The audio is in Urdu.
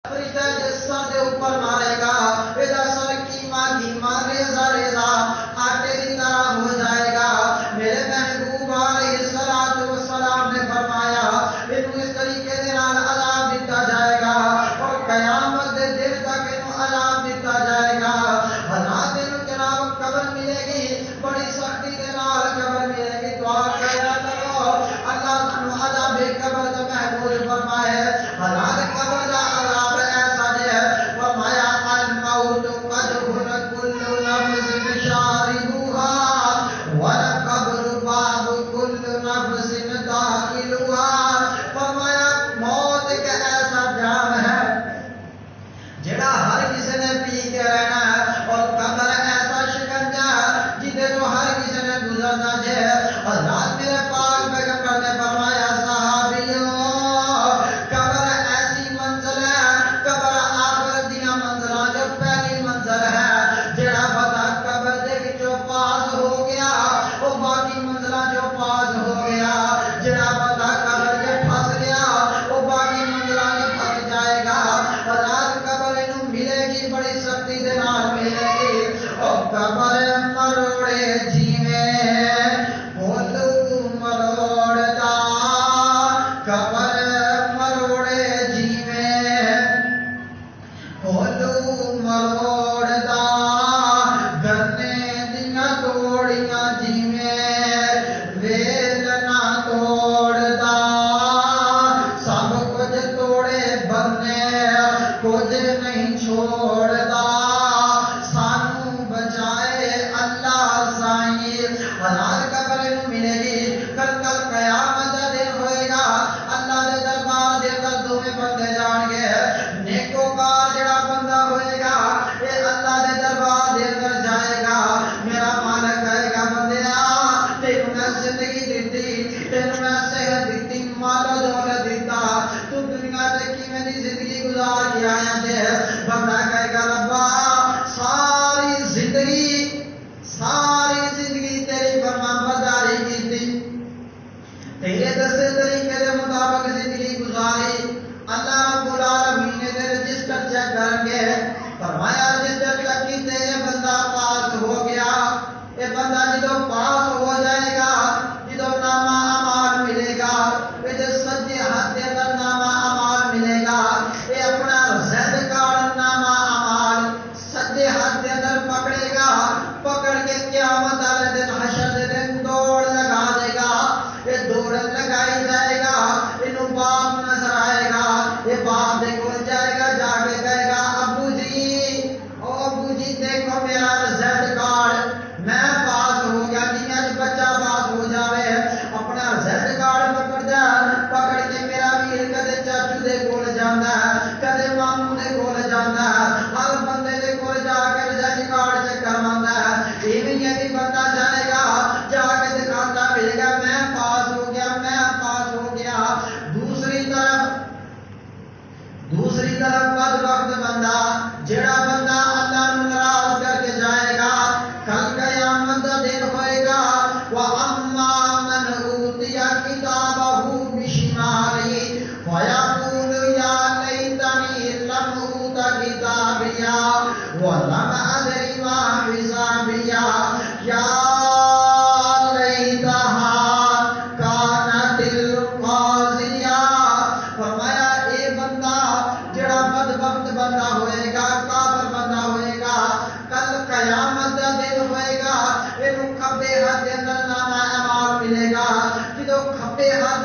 فرشتہ جس سر دے اوپر مارے گا یہ سر کیما ریزا ریزا آٹے کی طرح ہو جائے گا. میرے محبوب علیہ الصلوۃ والسلام نے فرمایا انہوں اس طریقے دے نال عذاب دیتا جائے گا اور قیامت دے دن تک انہوں عذاب دیتا جائے گا. حالات انہوں جناب قبر ملے گی بڑی سختی دے نال قبر ملے گی. دعا کریا کرو اللہ سانو عذاب قبر تو محفوظ فرمائے. حالات قبر دا عذاب ایسا ہے فرمایا الموت قد كل نفس شاربها والقبر باب كل نفس داخلها. فرمایا موت ایک ایسا جام ہے جڑا ہر کسی نے پی کے رہنا ہے اور قبر ایسا شکنجا ہے جدے تو ہر کسی نے گزرنا ہے. اور رات میرے پاک پیغمبر نے فرمایا صحابیوں قبر ایسی منزل ہے قبر آخرت دیا منزلہ جو پہلی منزل ہے جڑا بتا قبر دے وچوں پاس ہو گیا وہ باقی منزلہ جو پاس ہو گیا. جڑا بتا قبر کے پھنس گیا وہ باقی منزلہ جو پھنس جائے گا. اور رات قبر انہوں ملے گی بڑی سختی دے نال ملے گی. اور قبر مروڑے جیویں بولو مروڑتا قبر مروڑے جیویں بولو مروڑتا گنے دیاں توڑیاں جیویں ویل نہ توڑتا. سب کچھ توڑے بننے کچھ نہیں چھوڑتا. سانو بچائے اللہ سائیں. حلال قبر انہوں ملے گی. کل قیامت دا دن ہوئے گا اللہ دے دربار دے اندر دو میں بندے جان گے. نیکوکار جڑا بندہ ہوئے گا یہ اللہ دے دربار دے اندر جائے گا. میرا مالک کہے گا بندیا تینوں میں زندگی دیتی تینوں میں صحت دیتی مال و دولت دیتا تو دنیا تے کیویں دی زندگی گزار کے آیا دے. بندہ کہے گا ربا ساری زندگی تیری فرمان برداری کی تھی تیرے دسے طریقے دے مطابق زندگی گزاری. اللہ رب العالمین نے رجسٹر چیک کر کے فرمایا رجسٹر چیک کیتے یہ بندہ پاس ہو گیا. یہ بندہ جدو پاس ہو جائے گا جدو نامہ اعمال ملے گا یہ سجے ہاتھ دے اندر نامہ اعمال ملے گا. یہ اپنا زید کارڈ نامہ اعمال سجے ہاتھ دے اندر پکڑے گا. پکڑ کے قیامت والے دن حشر دے دن دوڑ لگا دے گا. یہ دوڑ لگائی جائے گا. انہوں باپ نظر آئے گا. یہ باپ دے کول جائے گا جا کے کہے گا ابو جی دیکھو میرا زید کارڈ میں پاس ہو گیا. دنیا چ بچہ پاس ہو جاوے اپنا زید کارڈ پکڑ کے میرا ویر کدے چاچو دے کول جاندا ہے کدے ماموں دے کول جاندا ہے. ہر بندے دے کول جا کے زید کارڈ چیک کروانا ہے. ایویں بھی بندہ جائے گا جا کے دکھاتا ملے گا میں پاس ہو گیا میں پاس ہو گیا. دوسری طرف بد وقت بندہ جڑا بندہ اللہ نو ناراض کر کے جائے گا کل قیامت دا دن ہوئے گا. وَأَمَّا مَنْ أُوتِيَ كِتَابَهُ بِشِمَالِهِ فَيَقُولُ يَا لَيْتَنِي لَمْ أُوتَ كِتَابِيَهْ وَلَمْ أَدْرِ مَا حِسَابِيَهْ يَا لَيْتَهَا كَانَتِ الْقَاضِيَةَ. فرمایا اے بندہ جڑا بدبخت بندہ ہوئے گا کافر بندہ ہوئے گا کل قیامت دا دن ہوئے گا. اینوں کھبے ہاتھ دے اندر نامہ اعمال ملے گا. جدوں کھبے ہاتھ